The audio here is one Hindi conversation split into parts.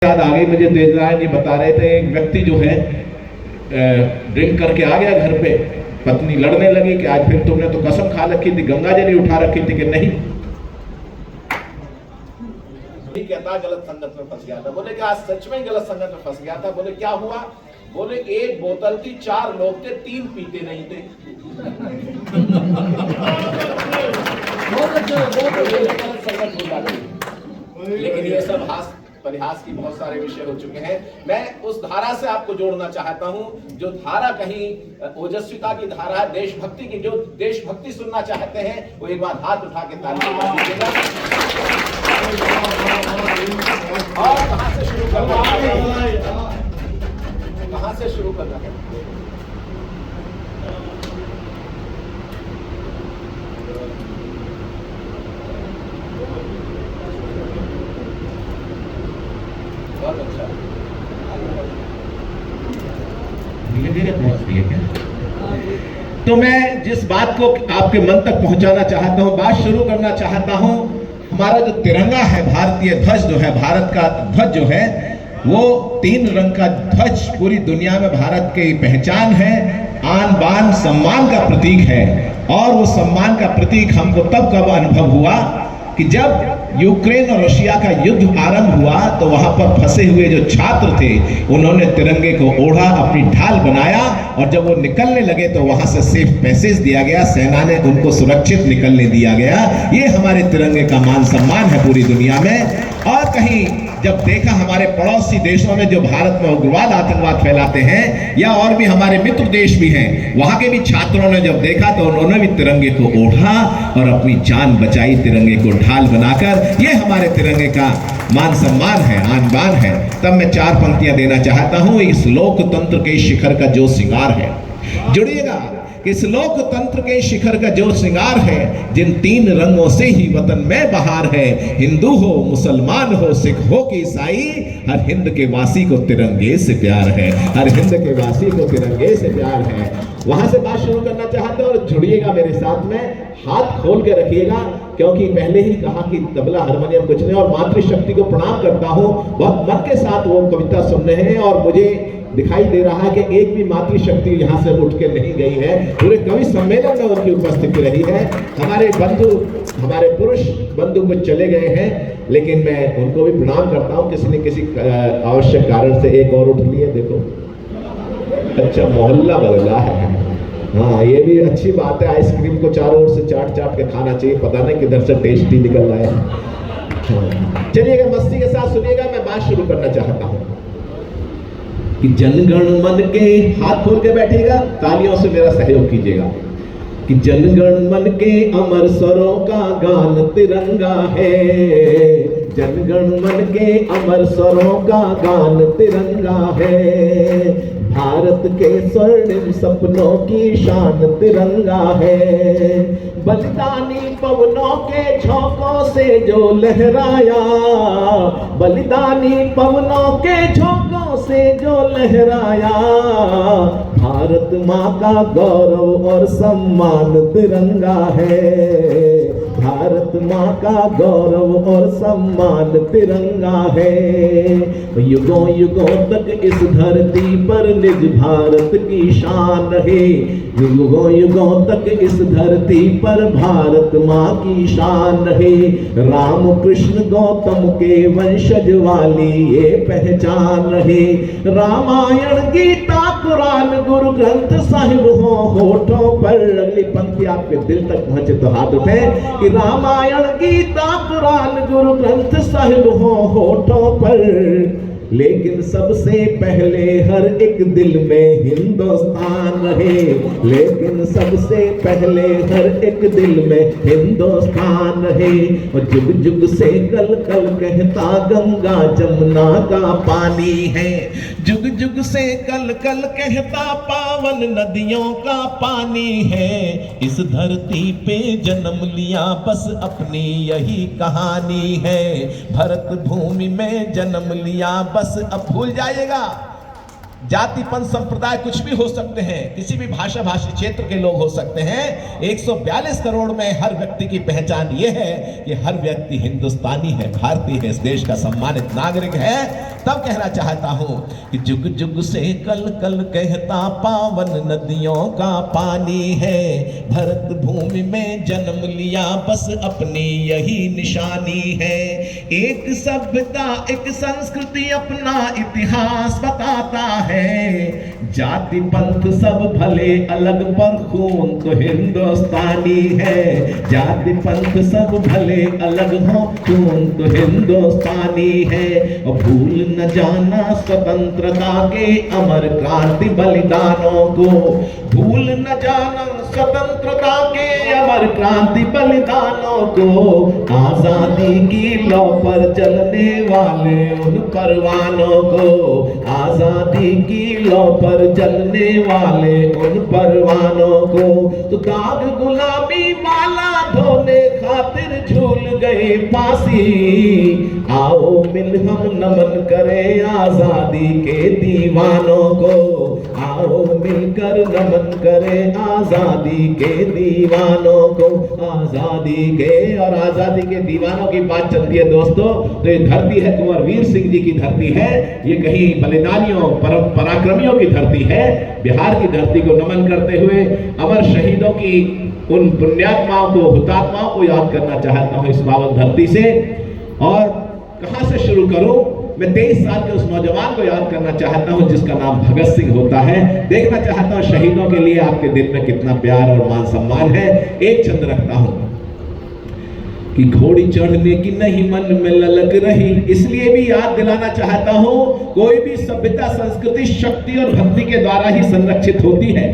याद आ गई मुझे, तेजराय जी बता रहे थे एक व्यक्ति जो है ड्रिंक करके आ गया घर पे, पत्नी लड़ने लगी कि आज फिर तुमने तो कसम खा रखी थी, गंगा जल उठा रखी थी कि नहीं। कहता गलत संगत में फंस गया था। बोले कि आज सच में गलत संगत में फंस गया था। बोले क्या हुआ? बोले एक बोतल थी, 4 लोग थे, 3 पीते नहीं थे। लेकिन ये सब हास्य परिहास की बहुत सारे विषय हो चुके हैं। मैं उस धारा से आपको जोड़ना चाहता हूं, जो धारा कहीं ओजस्विता की धारा, देशभक्ति की। जो देशभक्ति सुनना चाहते हैं वो एक बार हाथ उठा के ताली बजा दीजिएगा। और कहां से शुरू करना है? कहां से शुरू करना है? बहुत अच्छा। धीरे-धीरे पहुंचती है। तो मैं जिस बात को आपके मन तक पहुंचाना चाहता हूं, बात शुरू करना चाहता हूं, हमारा जो तिरंगा है, भारतीय ध्वज जो है, भारत का ध्वज जो है, वो 3 रंग का ध्वज पूरी दुनिया में भारत की पहचान है, आन बान सम्मान का प्रतीक है। और वो सम्मान का प्रतीक हमको तब कब अनुभव हुआ कि जब यूक्रेन और रशिया का युद्ध आरंभ हुआ, तो वहां पर फंसे हुए जो छात्र थे उन्होंने तिरंगे को ओढ़ा, अपनी ढाल बनाया, और जब वो निकलने लगे तो वहां से सेफ पैसेज दिया गया, सेना ने उनको सुरक्षित निकलने दिया गया। ये हमारे तिरंगे का मान सम्मान है पूरी दुनिया में। और कहीं जब देखा हमारे पड़ोसी देशों में जो भारत में उग्रवाद आतंकवाद फैलाते हैं, या और भी हमारे मित्र देश भी हैं, वहां के भी छात्रों ने जब देखा तो उन्होंने भी तिरंगे को ओढ़ा और अपनी जान बचाई तिरंगे को ढाल बनाकर। ये हमारे तिरंगे का मान सम्मान है, आन बान है। तब मैं 4 पंक्तियां देना चाहता हूं। इस लोकतंत्र के शिखर का जो श्रृंगार है, जुड़िएगा, इस लोकतंत्र के शिखर का जो श्रृंगार है, जिन 3 रंगों से ही वतन में बहार है। हिंदू हो, मुसलमान हो, सिख हो कि ईसाई, हर हिंद के वासी को तिरंगे से प्यार है, हर हिंद के वासी को तिरंगे से प्यार है। वहां से बात शुरू करना चाहते हो, और जुड़िएगा मेरे साथ में, हाथ खोल के रखिएगा, क्योंकि पहले ही कहा कि तबला हारमोनियम कुछ नहीं। और मातृशक्ति को प्रणाम करता हूं, बहुत मन के साथ वो कविता सुन रहे हैं, और मुझे दिखाई दे रहा है कि एक भी मातृशक्ति यहाँ से उठ के नहीं गई है। पूरे कवि सम्मेलन में उनकी उपस्थिति रही है। हमारे बंधु, हमारे पुरुष बंधु कुछ चले गए हैं, लेकिन मैं उनको भी प्रणाम करता हूँ। किसी न किसी आवश्यक कारण से एक और उठ लिए। देखो, अच्छा मोहल्ला बदला है। हाँ, ये भी अच्छी बात है। आइसक्रीम को चारों ओर से चाट चाट के खाना चाहिए, पता नहीं किधर से टेस्टी निकल रहा है। हाँ, चलिएगा, मस्ती के साथ सुनिएगा। मैं बात शुरू करना चाहता हूँ कि जनगण मन के, हाथ खोल के बैठिएगा, तालियों से मेरा सहयोग कीजिएगा, कि जनगण मन के अमर स्वरों का गान तिरंगा है, जनगण मन के अमर स्वरों का गान तिरंगा है, भारत के स्वर्णिम सपनों की शान तिरंगा है, बलिदानी पवनों के झोंकों से जो लहराया, बलिदानी पवनों के झोंकों से जो लहराया, भारत माँ का गौरव और सम्मान तिरंगा है, भारत माँ का गौरव और सम्मान तिरंगा है। युगों युगों तक इस धरती पर निज भारत की शान है, युगों युगों तक इस धरती पर भारत माँ की शान है। राम कृष्ण गौतम के वंशज वाली ये पहचान है, रामायण गीता कुरान गुरु ग्रंथ साहिब हो होठों पर। अगली पंक्ति आपके दिल तक पहुंचे तो हाथ उठे, कि रामायण गीता कुरान गुरु ग्रंथ साहिब हो होठों पर, लेकिन सबसे पहले हर एक दिल में हिंदुस्तान रहे, लेकिन सबसे पहले हर एक दिल में हिंदुस्तान है। और जुग जुग से कल कल कहता गंगा जमुना का पानी है, जुग जुग से कल कल कहता पावन नदियों का पानी है। इस धरती पे जन्म लिया बस अपनी यही कहानी है, भरत भूमि में जन्म लिया बस। अब भूल जाइएगा, जाति पंथ संप्रदाय कुछ भी हो सकते हैं, किसी भी भाषा भाषी क्षेत्र के लोग हो सकते हैं। 142 करोड़ में हर व्यक्ति की पहचान ये है कि हर व्यक्ति हिंदुस्तानी है, भारतीय है, इस देश का सम्मानित नागरिक है। तब कहना चाहता हूं कि जुग जुग से कल कल कहता पावन नदियों का पानी है, भरत भूमि में जन्म लिया बस अपनी यही निशानी है। एक सभ्यता एक संस्कृति अपना इतिहास बताता है, जाति पंथ सब भले अलग पर खून तो हिंदुस्तानी है। जाति पंथ सब भले अलग हो खून तो हिंदुस्तानी है। और भूल न जाना स्वतंत्रता के अमर क्रांति बलिदानों को, भूल न जाना स्वतंत्रता के अमर क्रांति बलिदानों को। आजादी की लौ पर चलने वाले उन परवानों को, आजादी की लौ पर चलने वाले उन परवानों को। तो दाग गुलामी वाला धोने खातिर झूल गए फांसी, आओ मिल हम नमन करें आजादी के दीवानों को, आओ मिलकर नमन करें आजादी के दीवानों को। आजादी के और आजादी के दीवानों की बात चलती है दोस्तों, तो ये धरती है कुंवर वीर सिंह जी की धरती है, ये कहीं बलिदानियों पराक्रमियों की धरती है। बिहार की धरती को नमन करते हुए अमर शहीदों की उन पुण्यात्माओं को, हुतात्माओं को याद करना चाहता हूं इस पावन धरती से। और कहां से शुरू करूं? मैं 23 साल के उस नौजवान को याद करना चाहता हूं जिसका नाम भगत सिंह होता है। देखना चाहता हूं शहीदों के लिए आपके दिल में कितना प्यार और मान सम्मान है। एक छंद रखता हूं कि घोड़ी चढ़ने की नहीं मन में ललक रही, इसलिए भी याद दिलाना चाहता हूं कोई भी सभ्यता संस्कृति शक्ति और भक्ति के द्वारा ही संरक्षित होती है,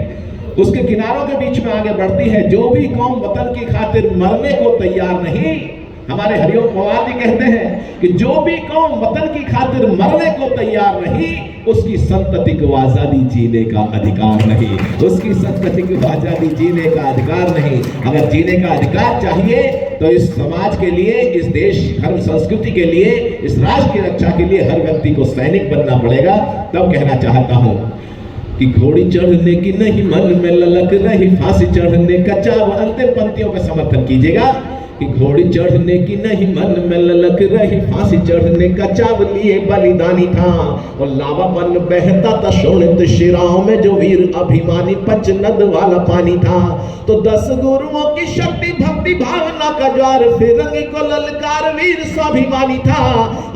उसके किनारों के बीच में आगे बढ़ती है। जो भी कौम वतन की खातिर मरने को तैयार नहीं, हमारे हरिओम पवार जी कहते हैं कि जो भी कौम वतन की खातिर मरने को तैयार नहीं, उसकी संतति को आजादी जीने का अधिकार नहीं, उसकी संतति को आजादी जीने का अधिकार नहीं। अगर जीने का अधिकार चाहिए तो इस समाज के लिए, इस देश धर्म संस्कृति के लिए, इस राष्ट्र की रक्षा के लिए हर व्यक्ति को सैनिक बनना पड़ेगा। तब कहना चाहता हूं कि घोड़ी चढ़ने की नहीं मन में ललक रही, फांसी चढ़ने का चाव। अंतिम पंक्तियों का समर्थन कीजिएगा कि घोड़ी चढ़ने की नहीं मन में ललक रही, फांसी चढ़ने का चाव लिए बलिदानी था। और लावापन बहता था शोणित शिराओं में जो वीर अभिमानी पंचनद वाला पानी था। तो 10 गुरुओं की शक्ति भक्ति भावना का ज्वार फिरंगी को ललकार वीर स्वाभिमानी था।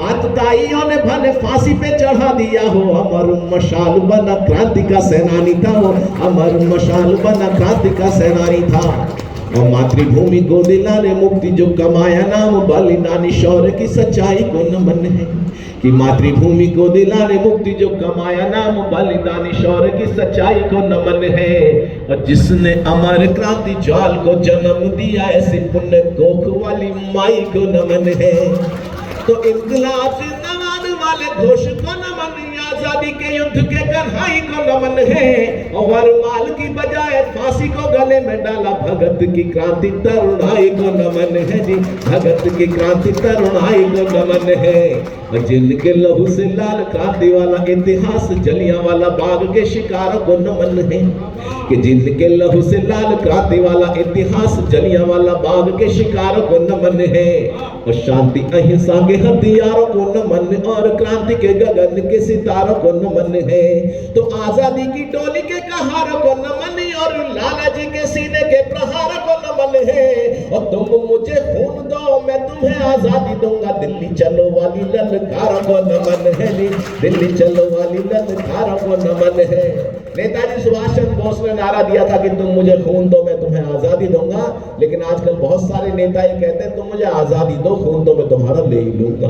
आतताइयों ने भले फांसी पे चढ़ा दिया हो, अमर मशाल बना क्रांति का सेनानी था वो, अमर मशाल बना क्रांति का सेनानी था। और मातृभूमि को दिलाने मुक्ति जो कमाया नाम बलिदानी शौर्य की सच्चाई को नमन है, कि मातृभूमि को दिलाने मुक्ति जो कमाया नाम बलिदानी शौर्य की सच्चाई को नमन है। और जिसने अमर क्रांति ज्वाल को जन्म दिया ऐसी पुण्य कोख वाली माई को नमन है। तो इनकलाब जिंदाबाद वाले घोष को नमन, आजादी के युद्ध के कन्हई को नमन है। और वरमाल की बजाय फांसी को गले में डाला भगत की क्रांति तरुणाई को नमन है जी, भगत की क्रांति तरुणाई को नमन है। और जिनके लहू से लाल क्रांति वाला इतिहास जलियांवाला बाग के शिकारों को नमन है, कि जिनके लहू से लाल क्रांति वाला इतिहास जलियांवाला बाग के शिकारों को नमन है। और शांति अहिंसा के हथियारों को नमन, और क्रांति के गगन के सितारों को नमन है। तो आजादी की डोली के कहारों को नमन, और लाला जी के सीने के प्रहार को नमन है। और तुम मुझे खून दो मैं तुम्हें आजादी दूंगा, दिल्ली चलो वाली ललकारों को नमन है, दिल्ली चलो वाली ललकारों को नमन है। नेताजी सुभाष चंद्र बोस ने नारा दिया था कि तुम मुझे खून दो मैं तुम्हें आजादी दूंगा, लेकिन आजकल बहुत सारे नेता ये कहते हैं तुम मुझे आजादी दो, खून दो मैं तुम्हारा ले ही लूंगा।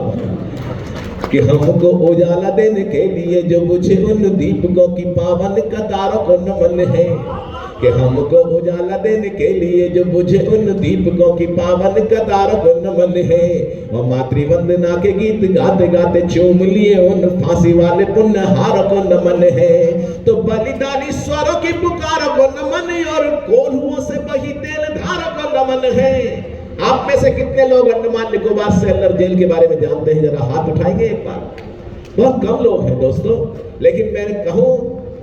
कि हमको उजाला देने के लिए जो बुझे उन दीपकों की पावन कतारों को नमन है, कि हमको उजाला देने के लिए जो बुझे उन दीपकों की पावन कतारों को नमन है। और मातृवंदना के गीत गाते गाते चूम लिए उन फांसी वाले पुण्यहारों को नमन है। तो बलिदानी स्वरों की पुकारों को नमन, और कोल्हुओं से बही तेल धारों को नमन है। आप में से कितने लोग अंडमान निकोबार सेलर जेल के बारे में जानते हैं? जरा हाथ उठाएंगे एक बार। बहुत कम लोग हैं दोस्तों। लेकिन मैं कहूं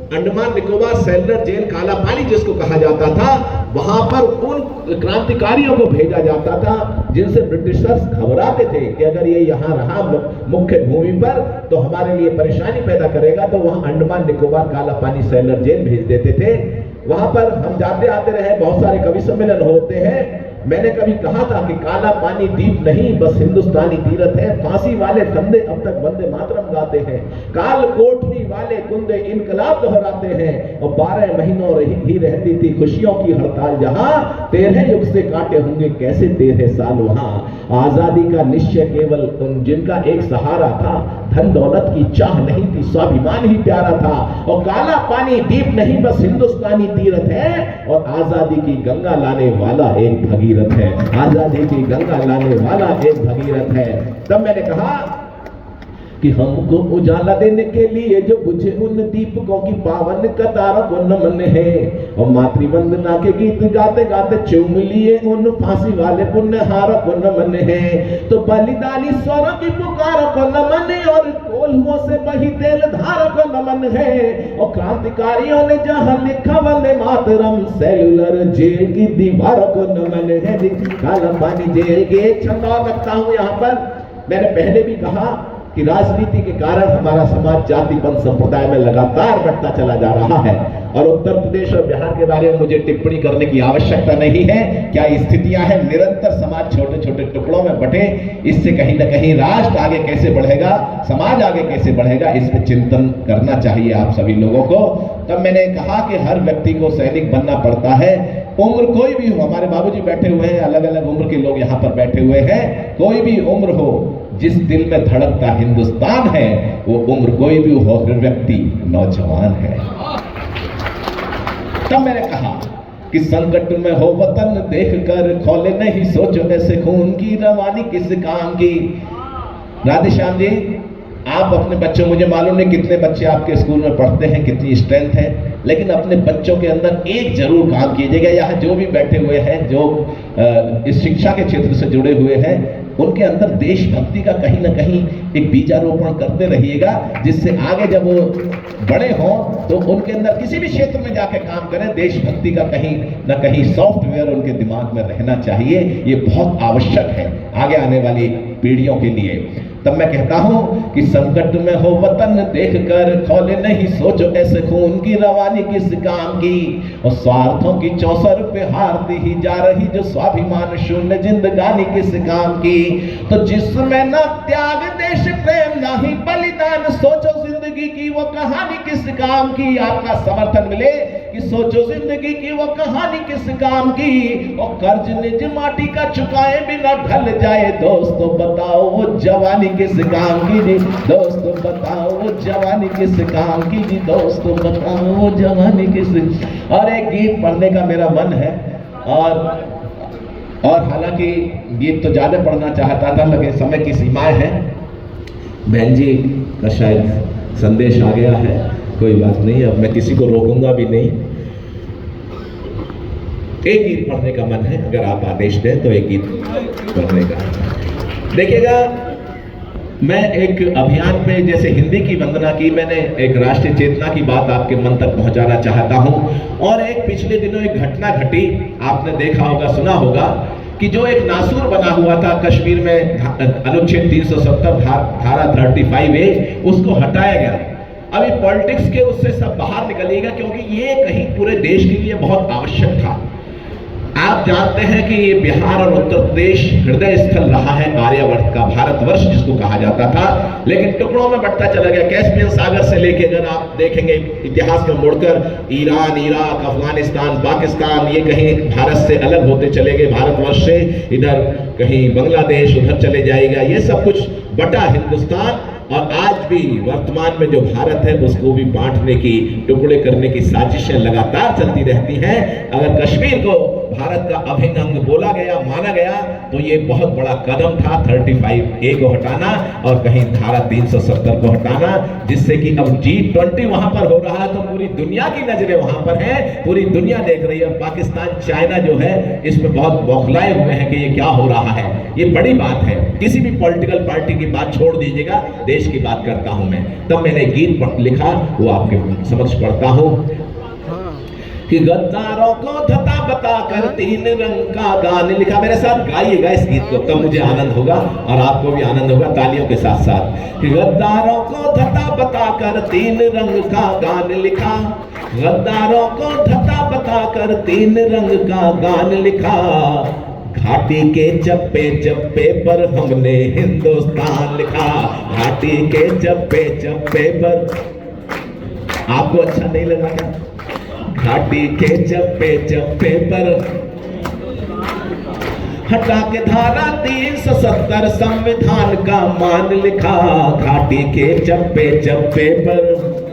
अंडमान निकोबार सेलुलर जेल काला पानी जिसको कहा जाता था, वहां पर उन क्रांतिकारियों को भेजा जाता था जिनसे ब्रिटिशर्स घबराते थे कि अगर ये यहाँ रहा मुख्य भूमि पर तो हमारे लिए परेशानी पैदा करेगा, तो वहां अंडमान निकोबार काला पानी सेलुलर जेल भेज देते थे। वहां पर हम जाते आते रहे, बहुत सारे कवि सम्मेलन होते हैं। मैंने कभी कहा था कि काला पानी द्वीप नहीं बस हिंदुस्तानी तीरथ है, फांसी वाले फंदे अब तक वंदे मातरम गाते हैं, काल कोठरी वाले कुंदे इनकलाब दोहराते हैं, और 12 महीनों ही रहती थी खुशियों की हड़ताल जहां, 13 युग से काटे होंगे कैसे 13 साल वहां। आजादी का निश्चय केवल उन जिनका एक सहारा था, धन दौलत की चाह नहीं थी, स्वाभिमान ही प्यारा था, और काला पानी द्वीप नहीं बस हिंदुस्तानी तीरथ है, और आजादी की गंगा लाने वाला एक भगीरथ है, आजादी की गंगा लाने वाला एक भगीरथ है। तब मैंने कहा कि हमको उजाला देने के लिए जो बुझे उन दीपकों की पावन कतारों को नमन है, और मातृवंदना के गीत गाते गाते चूम लिए उन फांसी वाले पुण्यहारों को नमन है। तो बलिदानी स्वरों की पुकारों को नमन है, और कोल्हुओं से बही तेल धारों को नमन है, और क्रांतिकारियों ने जहां लिखा वंदे मातरम सेलुलर जेल की दीवारों को नमन है। काला पानी जेल के एक छंद और रखता हूं यहाँ पर। मैंने पहले भी कहा कि राजनीति के कारण हमारा समाज जातिपंथ संप्रदाय में लगातार बढ़ता चला जा रहा है, और उत्तर प्रदेश और बिहार के बारे में मुझे टिप्पणी करने की आवश्यकता नहीं है। क्या स्थितियां हैं, निरंतर समाज छोटे छोटे टुकड़ों में बटे, इससे कहीं ना कहीं राष्ट्र आगे कैसे बढ़ेगा, समाज आगे कैसे बढ़ेगा, इस पर चिंतन करना चाहिए आप सभी लोगों को। तब मैंने कहा कि हर व्यक्ति को सैनिक बनना पड़ता है, उम्र कोई भी हो। हमारे बाबूजी बैठे हुए हैं, अलग अलग उम्र के लोग यहाँ पर बैठे हुए हैं, कोई भी उम्र हो, जिस दिल में धड़कता हिंदुस्तान है वो उम्र कोई भी हो, हर व्यक्ति नौजवान है। तब मैंने कहा कि संकट में हो वतन देखकर खोले नहीं सोचो ऐसे खून की रवानी किस काम की। राधेश्याम जी, आप अपने बच्चों, मुझे मालूम नहीं कितने बच्चे आपके स्कूल में पढ़ते हैं, कितनी स्ट्रेंथ है, लेकिन अपने बच्चों के अंदर एक जरूर काम कीजिएगा। यहाँ जो भी बैठे हुए हैं, जो इस शिक्षा के क्षेत्र से जुड़े हुए हैं, उनके अंदर देशभक्ति का कहीं ना कहीं एक बीजारोपण करते रहिएगा, जिससे आगे जब वो बड़े हों तो उनके अंदर किसी भी क्षेत्र में जाके काम करें, देशभक्ति का कहीं ना कहीं सॉफ्टवेयर उनके दिमाग में रहना चाहिए। ये बहुत आवश्यक है आगे आने वाली पीढ़ियों के लिए। तब मैं कहता हूं कि संकट में हो वतन देखकर खोले नहीं सोचो ऐसे खून की रवानी किस काम की, और स्वार्थों की चौसर पे हारती ही जा रही जो स्वाभिमान शून्य जिंदगानी किस काम की। तो जिसमें न त्याग देश प्रेम ना ही बलिदान, सोचो जिंदगी की वो कहानी किस काम की। आपका समर्थन मिले कि सोचो जिंदगी की वो कहानी किस काम की, और कर्ज निज माटी का चुकाए बिना ढल जाए, दोस्तों बताओ वो जवानी किस काम की जी, दोस्तों बताओ वो जवानी किस काम की जी, दोस्तों बताओ वो जवानी किस। और एक गीत पढ़ने का मेरा मन है, और हालांकि गीत तो ज्यादा पढ़ना चाहता था, लेकिन समय की सीमाएं हैं। बहन जी का शायद संदेश आ गया है, कोई बात नहीं, अब मैं किसी को रोकूंगा भी नहीं। एक गीत पढ़ने का मन है, अगर आप आदेश दें तो एक गीत पढ़ने का। देखिएगा, मैं एक अभियान पे जैसे हिंदी की वंदना की, मैंने एक राष्ट्रीय चेतना की बात आपके मन तक पहुंचाना चाहता हूं। और एक पिछले दिनों एक घटना घटी, आपने देखा होगा, सुना होगा, कि जो एक नासूर बना हुआ था कश्मीर में, अनुच्छेद 370 धारा 35A, उसको हटाया गया। अभी पॉलिटिक्स के उससे सब बाहर निकलिएगा, क्योंकि ये कहीं पूरे देश के लिए बहुत आवश्यक था। आप जानते हैं कि ये बिहार और उत्तर प्रदेश हृदय स्थल रहा है आर्यवर्त का, भारतवर्ष जिसको कहा जाता था, लेकिन टुकड़ों में बढ़ता चला गया। कैस्पियन सागर से लेके अगर आप देखेंगे इतिहास में मुड़कर, ईरान, इराक, अफगानिस्तान, पाकिस्तान, ये कहीं भारत से अलग होते चले गए, भारतवर्ष से। इधर कहीं बांग्लादेश, उधर चले जाएगा, ये सब कुछ बटा हिंदुस्तान। और आज भी वर्तमान में जो भारत है उसको भी बांटने की, टुकड़े करने की साजिशें लगातार चलती रहती हैं। अगर कश्मीर को भारत का अभिन्न अंग बोला गया, माना गया, तो ये बहुत बड़ा कदम था 35A को हटाना और कहीं धारा 370 को हटाना, जिससे कि अब G20 वहां पर हो रहा है तो पूरी दुनिया की नजरें वहां पर है, पूरी दुनिया देख रही है। और पाकिस्तान, चाइना जो है इसमें बहुत बौखलाए हुए हैं कि ये क्या हो रहा है। ये बड़ी बात है। किसी भी पॉलिटिकल पार्टी की बात छोड़ दीजिएगा, देश की बात करता हूं मैं। तब मैंने गीत लिखा, वो आपके समक्ष पढ़ता हूं कि गद्दारों को धता बताकर 3 रंग का गान लिखा। मेरे साथ गाइएगा इस गीत को, तब मुझे आनंद होगा और आपको भी आनंद होगा, तालियों के साथ साथ। कि गद्दारों को धता बताकर 3 रंग का गान लिखा, गद्दारों को धता बताकर 3 रंग का गान लिखा। घाटी के चप्पे चप्पे पर हमने हिंदुस्तान लिखा, घाटी के चप्पे चप्पे पर। आपको अच्छा नहीं लगा क्या? घाटी के चप्पे चप्पे पर हटा के धारा 370 संविधान का मान लिखा, घाटी के चप्पे चप्पे पर,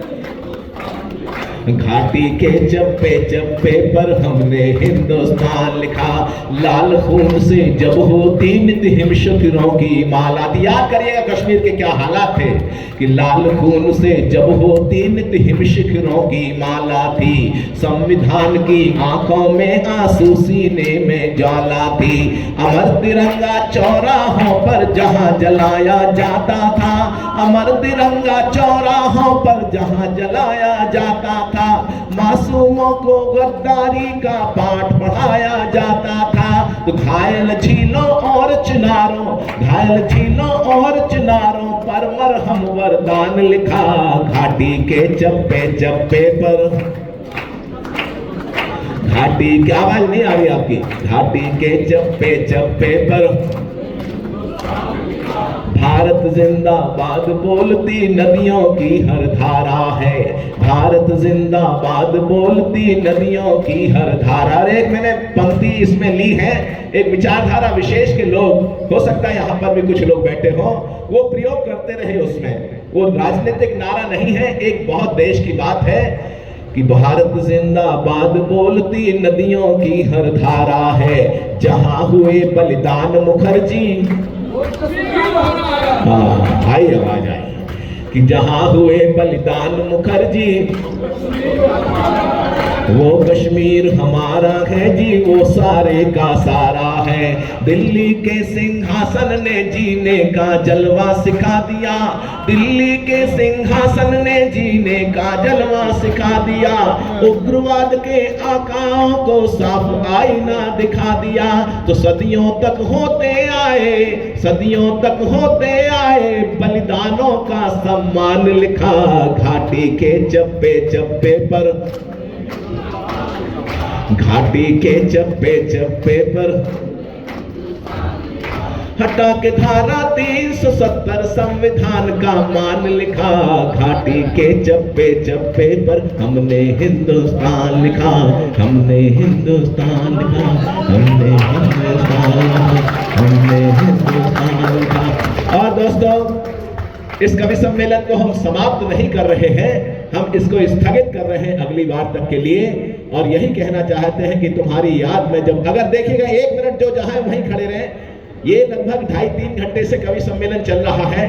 घाटी के चप्पे चप्पे पर हमने हिंदुस्तान लिखा। लाल खून से जब होती नित हिमशिखरों की माला थी। याद करिएगा कश्मीर के क्या हालात थे कि लाल खून से जब होती नित हिमशिखरों की माला थी। संविधान की आंखों में आंसू, सीने में ज्वाला थी। अमर तिरंगा चौराहों पर जहां जलाया जाता था, अमर तिरंगा चौराहों पर जहां जलाया जाता था। मासूमों को गद्दारी का पाठ पढ़ाया जाता था। तो घायल झीलों और चिनारों, घायल झीलों और चिनारों पर मरहम वरदान लिखा, घाटी के चप्पे चप्पे पर। घाटी की आवाज नहीं आ रही आपकी? घाटी के चप्पे चप्पे पर भारत जिंदाबाद बोलती नदियों की हर धारा है, भारत जिंदाबाद बोलती नदियों की हर धारा। और एक मैंने पंक्ति इसमें ली है, एक विचारधारा विशेष के लोग, हो सकता है यहाँ पर भी कुछ लोग बैठे हो, वो प्रयोग करते रहे उसमें। वो राजनीतिक नारा नहीं है, एक बहुत देश की बात है कि भारत जिंदाबाद बोलती नदियों की हर धारा है, जहां हुए बलिदान मुखर्जी। हाँ, आई आवाज आई कि जहां हुए बलिदान मुखर्जी, वो कश्मीर हमारा है जी, वो सारे का सारा है। दिल्ली के सिंहासन ने जीने का जलवा सिखा दिया, दिल्ली के सिंहासन ने जीने का जलवा सिखा दिया। उग्रवाद के आकाओं को साफ आईना दिखा दिया। तो सदियों तक होते आए, सदियों तक होते आए बलिदानों का सम्मान लिखा, घाटी के चप्पे चप्पे पर, घाटी के चप्पे चप्पे पर हटा के धारा 370 संविधान का मान लिखा, घाटी के चप्पे चप्पे पर हमने हिंदुस्तान लिखा, हमने हिंदुस्तान लिखा, हमने हिंदुस्तान, हमने हिंदुस्तान लिखा। और दोस्तों, इस कवि सम्मेलन को हम समाप्त नहीं कर रहे हैं, हम इसको स्थगित कर रहे हैं अगली बार तक के लिए। और यही कहना चाहते हैं कि तुम्हारी याद में जब, अगर देखिएगा 1 मिनट जो जहां वहीं खड़े रहे, ये लगभग 2.5-3 घंटे से कवि सम्मेलन चल रहा है।